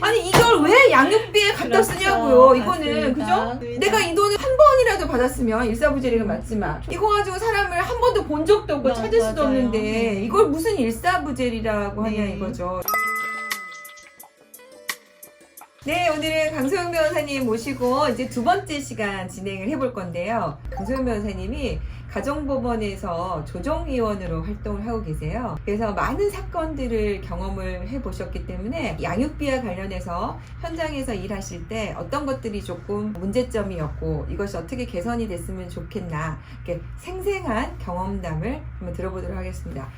아니 이걸 왜 양육비에 갖다 그렇죠. 쓰냐고요. 이거는 맞습니다. 그죠? 내가 이 돈을 한 번이라도 받았으면 일사부재리가 맞지만 이거 가지고 사람을 한 번도 본 적도 없고 찾을 수도 맞아요. 없는데 네. 이걸 무슨 일사부재리라고 하냐 네. 이거죠. 네, 오늘은 강소영 변호사님 모시고 이제 두 번째 시간 진행을 해볼 건데요. 강소영 변호사님이 가정법원에서 조정위원으로 활동을 하고 계세요. 그래서 많은 사건들을 경험을 해보셨기 때문에 양육비와 관련해서 현장에서 일하실 때 어떤 것들이 조금 문제점이었고 이것이 어떻게 개선이 됐으면 좋겠나 이렇게 생생한 경험담을 한번 들어보도록 하겠습니다.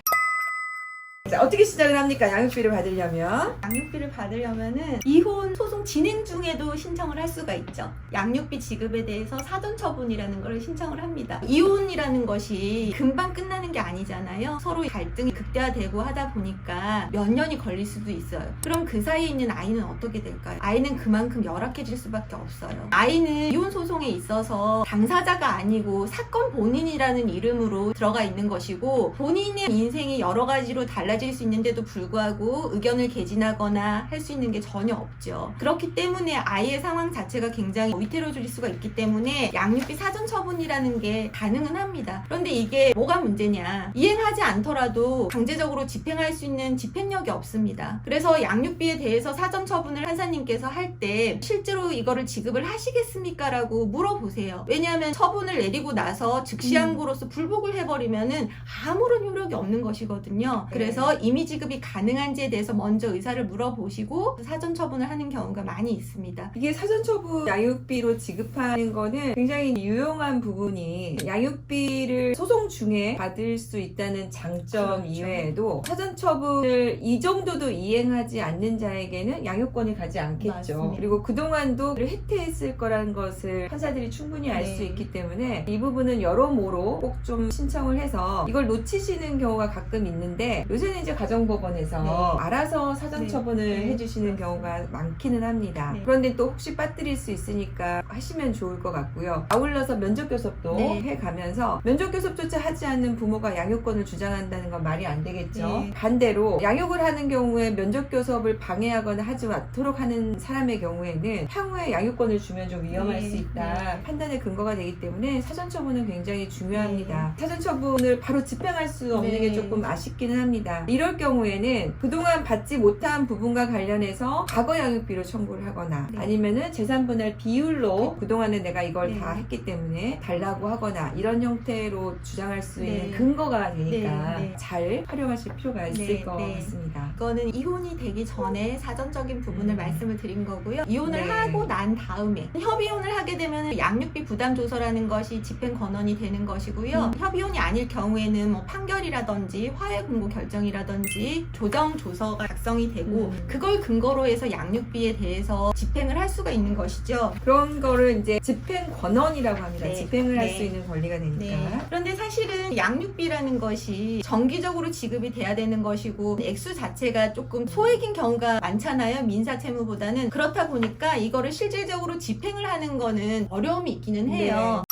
자, 어떻게 시작을 합니까? 양육비를 받으려면? 양육비를 받으려면은 이혼 소송 진행 중에도 신청을 할 수가 있죠. 양육비 지급에 대해서 사전 처분이라는 걸 신청을 합니다. 이혼이라는 것이 금방 끝나는 게 아니잖아요. 서로 갈등이 극대화되고 하다 보니까 몇 년이 걸릴 수도 있어요. 그럼 그 사이에 있는 아이는 어떻게 될까요? 아이는 그만큼 열악해질 수밖에 없어요. 아이는 이혼 소송에 있어서 당사자가 아니고 사건 본인이라는 이름으로 들어가 있는 것이고 본인의 인생이 여러 가지로 달라질 수 있는데도 불구하고 의견을 개진하거나 할 수 있는 게 전혀 없죠. 그렇기 때문에 아이의 상황 자체가 굉장히 위태로워질 수가 있기 때문에 양육비 사전 처분이라는 게 가능은 합니다. 그런데 이게 뭐가 문제냐? 이행하지 않더라도 강제적으로 집행할 수 있는 집행력이 없습니다. 그래서 양육비에 대해서 사전 처분을 판사님께서 할 때 실제로 이거를 지급을 하시겠습니까? 라고 물어보세요. 왜냐하면 처분을 내리고 나서 즉시항고로서 불복을 해버리면은 아무런 효력이 없는 것이거든요. 그래서 임의 지급이 가능한지에 대해서 먼저 의사를 물어보시고 사전 처분을 하는 경우가 많이 있습니다. 이게 사전처분 양육비로 지급하는 거는 굉장히 유용한 부분이 양육비를 소송 중에 받을 수 있다는 장점 그렇죠. 이외에도 사전처분을 이 정도도 이행하지 않는 자에게는 양육권이 가지 않겠죠. 맞습니다. 그리고 그동안도 혜택했을 거라는 것을 판사들이 충분히 알 수 네. 있기 때문에 이 부분은 여러모로 꼭 좀 신청을 해서 이걸 놓치시는 경우가 가끔 있는데 요새는 이제 가정법원에서 네. 알아서 사전처분을 네. 해주시는 경우가 많기는 합니다. 네. 그런데 또 혹시 빠뜨릴 수 있으니까 하시면 좋을 것 같고요. 아울러서 면접교섭도 네. 해가면서 면접교섭조차 하지 않는 부모가 양육권을 주장한다는 건 말이 안 되겠죠. 네. 반대로 양육을 하는 경우에 면접교섭을 방해하거나 하지 않도록 하는 사람의 경우에는 향후에 양육권을 주면 좀 위험할 네. 수 있다. 네. 판단의 근거가 되기 때문에 사전처분은 굉장히 중요합니다. 네. 사전처분을 바로 집행할 수 없는 네. 게 조금 아쉽기는 합니다. 이럴 경우에는 그동안 받지 못한 부분과 관련해서 과거 양육비로 청구를 하거나 네. 아니면은 재산분할 비율로 그동안에 내가 이걸 네. 다 했기 때문에 달라고 하거나 이런 형태로 주장할 수 네. 있는 근거가 되니까 네. 네. 잘 활용하실 필요가 있을 네. 것 네. 같습니다. 이거는 이혼이 되기 전에 사전적인 부분을 말씀을 드린 거고요. 이혼을 네. 하고 난 다음에 협의혼을 하게 되면 양육비 부담조서라는 것이 집행 권한이 되는 것이고요. 협의혼이 아닐 경우에는 뭐 판결이라든지 화해 공고 결정이라든지 조정 조서가 작성이 되고 그걸 근거로 해서 양육비에 대해서 집행을 할 수가 있는 것이죠. 그런 거를 이제 집행 권한이라고 합니다. 네. 집행을 할 네. 수 있는 권리가 되니까. 네. 그런데 사실은 양육비라는 것이 정기적으로 지급이 돼야 되는 것이고 액수 자체가 조금 소액인 경우가 많잖아요. 민사채무보다는. 그렇다 보니까 이거를 실질적으로 집행을 하는 거는 어려움이 있기는 해요.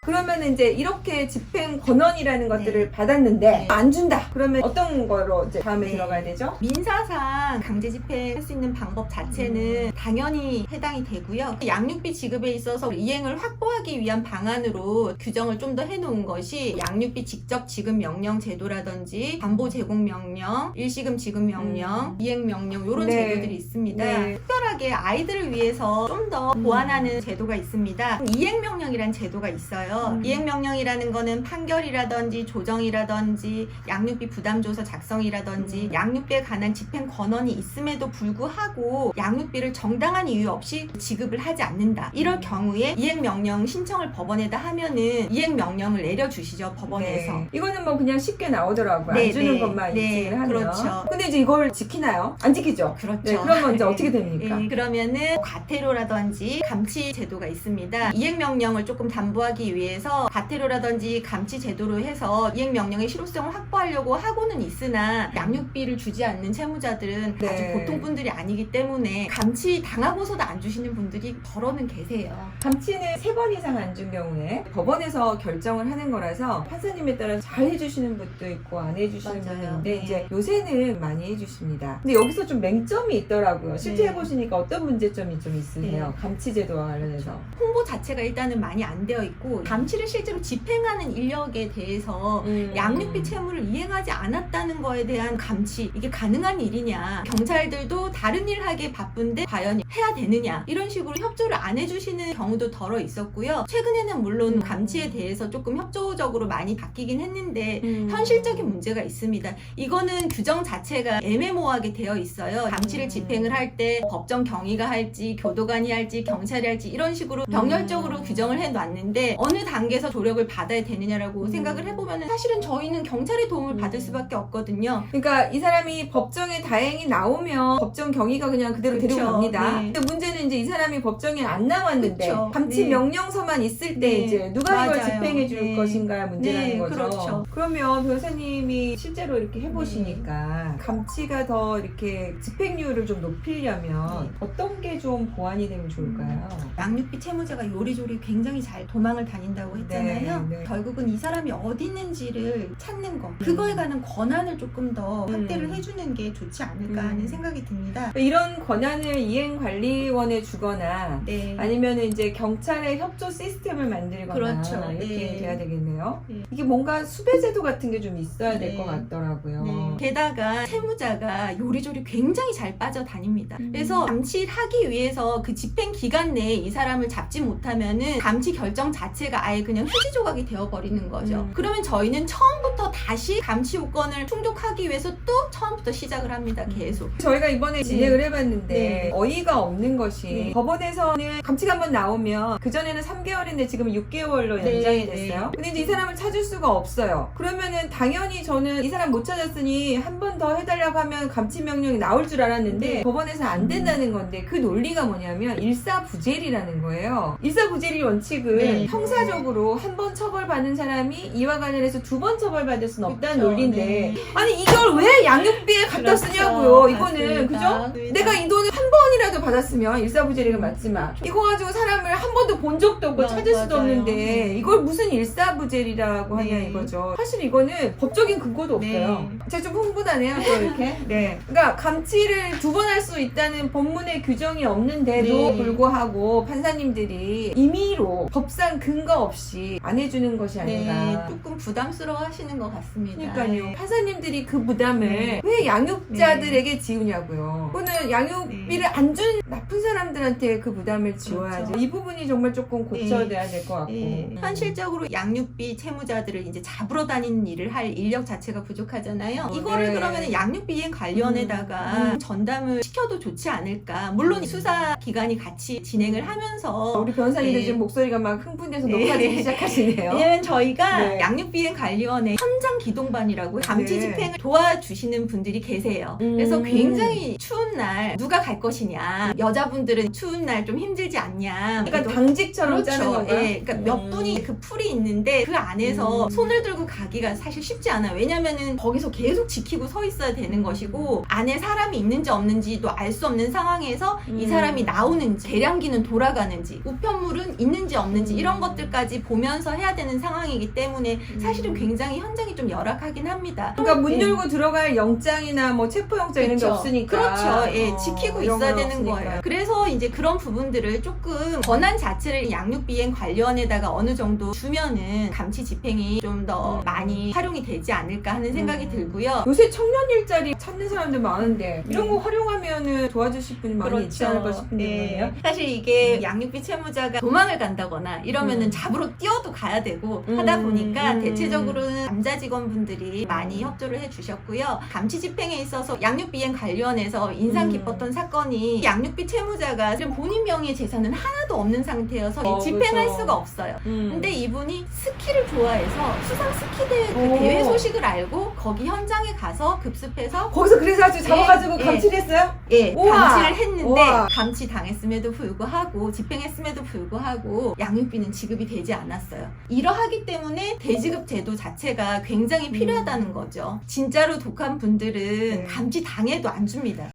그러면 이제 이렇게 집행 권한이라는 것들을 네. 받았는데 네. 안 준다. 그러면 어떤 거로 이제 다음에 네. 들어가야 되죠? 민사상 강제 집행할 수 있는 방법 자체는 당연히 해당이 되고요. 양육비 지급에 있어서 이행을 확보하기 위한 방안으로 규정을 좀 더 해놓은 것이 양육비 직접 지급 명령 제도라든지 담보 제공 명령, 일시금 지급 명령, 이행 명령 이런 네. 제도들이 있습니다. 네. 특별하게 아이들을 위해서 좀 더 보완하는 제도가 있습니다. 이행 명령이라는 제도가 있어요. 이행 명령이라는 거는 판결이라든지 조정이라든지 양육비 부담조서 작성이라든지 양육비에 관한 집행 권한이 있음에도 불구하고 양육비를 정당한 이유 없이 지급을 하지 않는다. 이럴 경우에 이행 명령 신청을 법원에다 하면은 이행 명령을 내려주시죠, 법원에서. 네. 이거는 뭐 그냥 쉽게 나오더라고요. 네, 안 주는 네. 것만 네, 인증을 하면. 그렇죠. 근데 이제 이걸 지키나요? 안 지키죠? 그렇죠. 네, 그러면 이제 어떻게 됩니까? 그러면은 과태료라든지 감치 제도가 있습니다. 이행 명령을 조금 담보하기 위해서 과태료라든지 감치 제도로 해서 이행 명령의 실효성을 확보하려고 하고는 있으나 양육비를 주지 않는 채무자들은 네. 아주 보통 분들이 아니기 때문에 감치 당하고서도 안 주시는 분들이 더러는 계세요. 감치는 3번 이상 안 준 경우에 법원에서 결정을 하는 거라서 판사님에 따라 잘 해주시는 분도 있고 안 해주시는 맞아요. 분도 있는데 네. 이제 요새는 많이 해주십니다. 근데 여기서 좀 맹점이 있더라고요. 실제 네. 해보시니까 어떤 문제점이 좀 있으세요? 감치 제도와 관련해서. 홍보 자체가 일단은 많이 안 되어 있고 감치를 실제로 집행하는 인력에 대해서 양육비 채무를 이행하지 않았다는 거에 대한 감치, 이게 가능한 일이냐, 경찰들도 다른 일 하기에 바쁜데 과연 해야 되느냐, 이런 식으로 협조를 안 해주시는 경우도 덜어 있었고요. 최근에는 물론 감치에 대해서 조금 협조적으로 많이 바뀌긴 했는데 현실적인 문제가 있습니다. 이거는 규정 자체가 애매모호하게 되어 있어요. 감치를 집행을 할 때 법정 경위가 할지 교도관이 할지 경찰이 할지 이런 식으로 병렬적으로 규정을 해놨는데 어느 단계에서 조력을 받아야 되느냐라고 생각을 해보면 사실은 저희는 경찰의 도움을 받을 수밖에 없거든요. 그러니까 이 사람이 법정에 다행히 나오면 법정 경위가 그냥 그대로 그쵸. 데려갑니다. 네. 근데 문제는 이제 이 사람이 법정에 안 나왔는데 그쵸. 감치 네. 명령서만 있을 때 네. 이제 누가 이걸 맞아요. 집행해 줄 네. 것인가 문제라는 네, 거죠. 그렇죠. 그러면 변호사님이 실제로 이렇게 해보시니까 감치가 더 이렇게 집행률을 좀 높이려면 어떤 게 좀 보완이 되면 좋을까요? 양육비 채무자가 요리조리 굉장히 잘 도망을 다닌다고 했잖아요. 네, 네. 결국은 이 사람이 어디 있는지를 찾는 거, 그거에 관한 권한을 조금 더 확대를 해주는 게 좋지 않을까 하는 생각이 듭니다. 이런 권한을 이행관리원에 주거나 네. 아니면 이제 경찰의 협조 시스템을 만들거나 그렇죠. 이렇게 네. 돼야 되겠네요. 네. 이게 뭔가 수배제도 같은 게 좀 있어야 될 네. 것 같더라고요. 네. 게다가 채무자가 요리조리 굉장히 잘 빠져다닙니다. 그래서 감치를 하기 위해서 그 집행 기간 내에 이 사람을 잡지 못하면은 감치 결정 자체가 아예 그냥 휴지 조각이 되어버리는 거죠. 그러면 저희는 처음부터 다시 감치 요건을 충족하기 위해서 또 처음부터 시작을 합니다. 계속. 저희가 이번에 진행을 해봤는데 네. 어이가 없는 것이 네. 법원에서는 감치가 한번 나오면 그전에는 3개월인데 지금 6개월로 네, 연장이 네. 됐어요. 근데 이제 이 사람을 찾을 수가 없어요. 그러면은 당연히 저는 이 사람 못 찾았으니 한 번 더 해달라고 하면 감치 명령이 나올 줄 알았는데 네. 법원에서 안 된다는 건데 그 논리가 뭐냐면 일사부재리라는 거예요. 일사부재리 원칙은 네. 형사적으로 한 번 처벌받는 사람이 이와 관련해서 2번 처벌받을 수는 없다는 그렇죠. 논리인데 네. 아니 이걸 왜 양육비에 갖다 그렇죠. 쓰냐고요. 이거는 맞습니다. 그죠? 네. 내가 이 돈을 한 번이라도 받았으면 일사부재리가 맞지만 이거 가지고 사람을 한 번도 본 적도 없고 찾을 수도 맞아요. 없는데 네. 이걸 무슨 일사부재리라고 하냐 네. 이거죠. 사실 이거는 법적인 근거도 없어요. 제가 좀 흥분하네요 또 이렇게. 네. 그러니까 감치를 2번 할 수 있다는 법문의 규정이 없는데도 네. 불구하고 판사님들이 임의로 법상 근거 없이 안 해주는 것이 아닌가. 네, 조금 부담스러워 하시는 것 같습니다. 그러니까요. 판사님들이 그 부담을 네. 왜 양육자들에게 지우냐고요. 그거는 양육비를 네. 안 준 나쁜 사람들한테 그 부담을 지워야죠. 그렇죠. 이 부분이 정말 조금 고쳐져야 될 것 같고. 네. 현실적으로 양육비 채무자들을 이제 잡으러 다니는 일을 할 인력 자체가 부족하잖아요. 이거를 네. 그러면 양육비 이행 관련에다가 전담을 시켜도 좋지 않을까. 물론 수사 기관이 같이 진행을 하면서 우리 변호사님들 네. 지금 목소리가 막 흥분돼서 네. 높아지기 시작하시네요. 왜냐면 저희가 네. 양육비행관리원회 현장 기동반이라고 감치 네. 집행을 도와주시는 분들이 계세요. 그래서 굉장히 추운 날 누가 갈 것이냐, 여자분들은 추운 날 좀 힘들지 않냐. 그러니까 당직처럼 짜는 그렇죠. 건가요? 예, 그러니까 몇 분이 그 풀이 있는데 그 안에서 손을 들고 가기가 사실 쉽지 않아요. 왜냐면은 거기서 계속 지키고 서 있어야 되는 것이고 안에 사람이 있는지 없는지도 알 수 없는 상황에서 이 사람이 나오는지 계량기는 돌아가는지 우편물은 있는지 없는지 이런 것들까지 보면서 해야 되는 상황이기 때문에 사실은 굉장히 현장이 좀 열악하긴 합니다. 그러니까 문 네. 열고 들어갈 영장이나 뭐 체포영장 이런 게 그렇죠. 없으니까. 그렇죠. 예, 지키고 이런 있어야 건 되는 없으니까. 거예요. 그래서 이제 그런 부분들을 조금 권한 자체를 양육비행 관련에다가 어느 정도 주면은 감치 집행이 좀 더 많이 활용이 되지 않을까 하는 생각이 들고요. 요새 청년 일자리 찾는 사람들 많은데 이런 거 활용하면은 도와주실 분이 많이 있지 않을까 싶은데 네. 사실 이게 양육비 채무자가 도망을 간다거나 이러면은 잡으러 뛰어도 가야 되고 하다 보니까 대체적으로는 남자 직원분들이 많이 협조를 해주셨고요. 감치 집행에 있어서 양육비행 관련해서 인상 깊었던 사건이 양육비 채무자가 지금 본인 명의의 재산은 하나도 없는 상태여서 집행할 그렇죠. 수가 없어요. 음. 근데 이분이 스키를 좋아해서 수상 스키 대회 그 오. 대회 소식을 알고 거기 현장에 가서 급습해서 거기서 그래가지고 잡아가지고 예, 감치를 했어요? 예, 우와. 감치를 했는데 우와. 감치 당했음에도 불구하고 집행했음에도 불구하고 양육비는 지급이 되지 않았어요. 이러하기 때문에 대지급 제도 자체가 굉장히 필요하다는 거죠. 진짜로 독한 분들은 네. 감치 당해도 안 줍니다.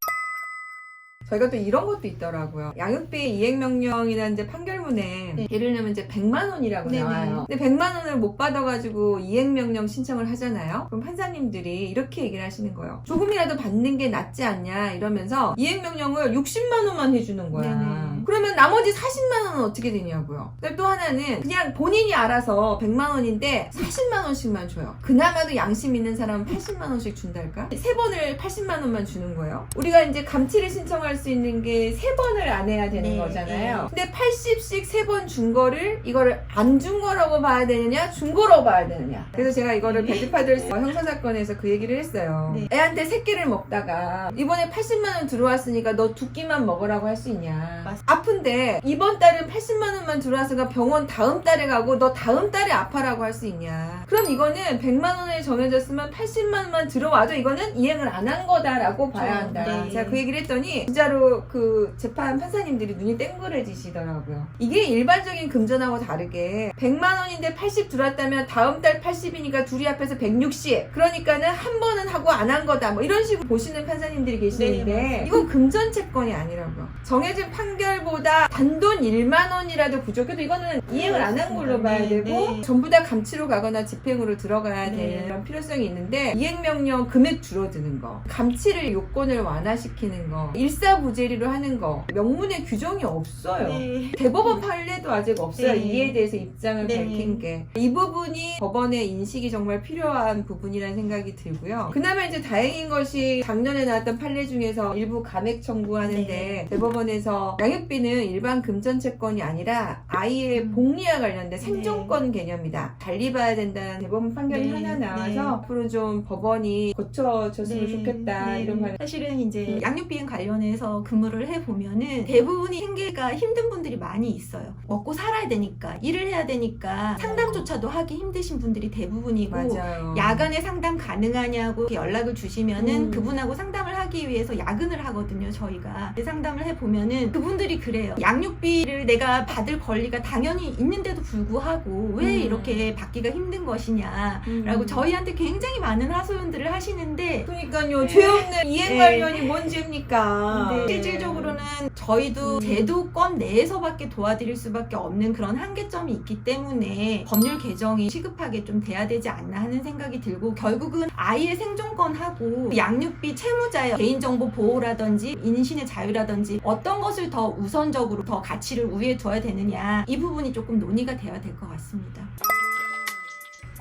저희가 또 이런 것도 있더라고요. 양육비 이행명령이나 이제 판결문에 네. 예를 들면 이제 100만 원이라고 네네. 나와요. 근데 100만 원을 못 받아가지고 이행명령 신청을 하잖아요. 그럼 판사님들이 이렇게 얘기를 하시는 거예요. 조금이라도 받는 게 낫지 않냐 이러면서 이행명령을 60만 원만 해주는 거야. 네네. 그러면 나머지 40만 원은 어떻게 되냐고요. 그다음에 또 하나는 그냥 본인이 알아서 100만 원인데 40만 원씩만 줘요. 그나마도 양심 있는 사람은 80만 원씩 준달까? 3번을 80만 원만 주는 거예요. 우리가 이제 감치를 신청할 수 있는 게 3번을 안 해야 되는 네, 거잖아요. 근데 80씩 3번 준 거를 이거를 안 준 거라고 봐야 되느냐 준 거라고 봐야 되느냐. 그래서 제가 이거를 배드파더스 형사사건에서 그 얘기를 했어요. 네. 애한테 새끼를 먹다가 이번에 80만 원 들어왔으니까 너 2끼만 먹으라고 할 수 있냐. 맞습니다. 아픈데 이번 달은 80만 원만 들어왔으니까 병원 다음 달에 가고 너 다음 달에 아파라고 할 수 있냐. 그럼 이거는 100만 원에 정해졌으면 80만 원만 들어와도 이거는 이행을 안 한 거다라고 봐야 한다. 네. 제가 그 얘기를 했더니 진짜로 그 재판 판사님들이 눈이 땡그레지시더라고요. 이게 일반적인 금전하고 다르게 100만 원인데 80 들어왔다면 다음 달 80이니까 둘이 합해서 160. 그러니까는 한 번은 하고 안 한 거다. 뭐 이런 식으로 보시는 판사님들이 계시는데 네, 이건 금전 채권이 아니라고요. 정해진 판결보다 단돈 1만 원이라도 부족해도 이거는 이행을 안 한 걸로 봐야 네, 되고 네. 전부 다 감치로 가거나 집행으로 들어가야 네. 될 그런 필요성이 있는데 이행명령 금액 줄어드는 거, 감치를 요건을 완화시키는 거, 일사부재리로 하는 거 명문에 규정이 없어요. 네. 대법원 판례도 아직 없어요. 네. 이에 대해서 입장을 네. 밝힌 게. 이 부분이 법원의 인식이 정말 필요한 부분이라는 생각이 들고요. 그나마 이제 다행인 것이 작년에 나왔던 판례 중에서 일부 감액 청구하는데 네. 대법원에서 양육비는 일반 금전채권이 아니라 아이의 복리와 관련된 생존권 개념이다. 달리 봐야 된다는 대법원 판결이 네. 하나 나와서 네. 앞으로 좀 법원이 고쳐줬으면 좋겠다. 네. 이런 말. 사실은 이제 양육비행 관련해서 근무를 해보면은 대부분이 생계가 힘든 분들이 많이 있어요. 먹고 살아야 되니까 일을 해야 되니까 상담조차도 하기 힘드신 분들이 대부분이고 맞아요. 야간에 상담 가능하냐고 이렇게 연락을 주시면은 음. 그분하고 상담을 하기 위해서 야근을 하거든요. 저희가 상담을 해보면은 그분들이 그래요. 양육비를 내가 받을 권리가 당연히 있는데도 불구하고 왜 이렇게 받기가 힘든 것이냐라고 저희한테 굉장히 많은 하소연들을 하시는데 그러니까요. 네. 죄 없는 이행 네. 관련이 뭔 죄입니까? 네. 실질적으로는 저희도 제도권 내에서밖에 도와드릴 수밖에 없는 그런 한계점이 있기 때문에 법률 개정이 시급하게 좀 돼야 되지 않나 하는 생각이 들고 결국은 아이의 생존권하고 양육비 채무자의 개인정보 보호라든지 인신의 자유라든지 어떤 것을 더 우선적으로 더 가치를 우위에 둬야 되느냐 이 부분이 조금 논의가 돼야 될 것 같습니다.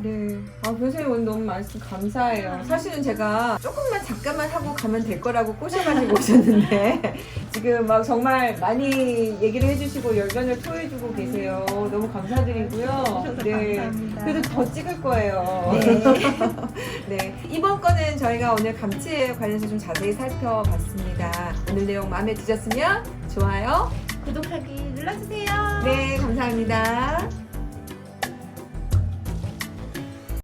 네. 변호사님 오늘 너무 말씀 감사해요. 사실은 제가 조금만 잠깐만 하고 가면 될 거라고 꼬셔가지고 오셨는데 지금 막 정말 많이 얘기를 해주시고 열변을 토해주고 계세요. 너무 감사드리고요. 네. 감사합니다. 그래도 더 찍을 거예요. 네. 네. 이번 건은 저희가 오늘 감치에 관해서 좀 자세히 살펴봤습니다. 오늘 내용 마음에 드셨으면 좋아요. 구독하기 눌러주세요. 네, 감사합니다.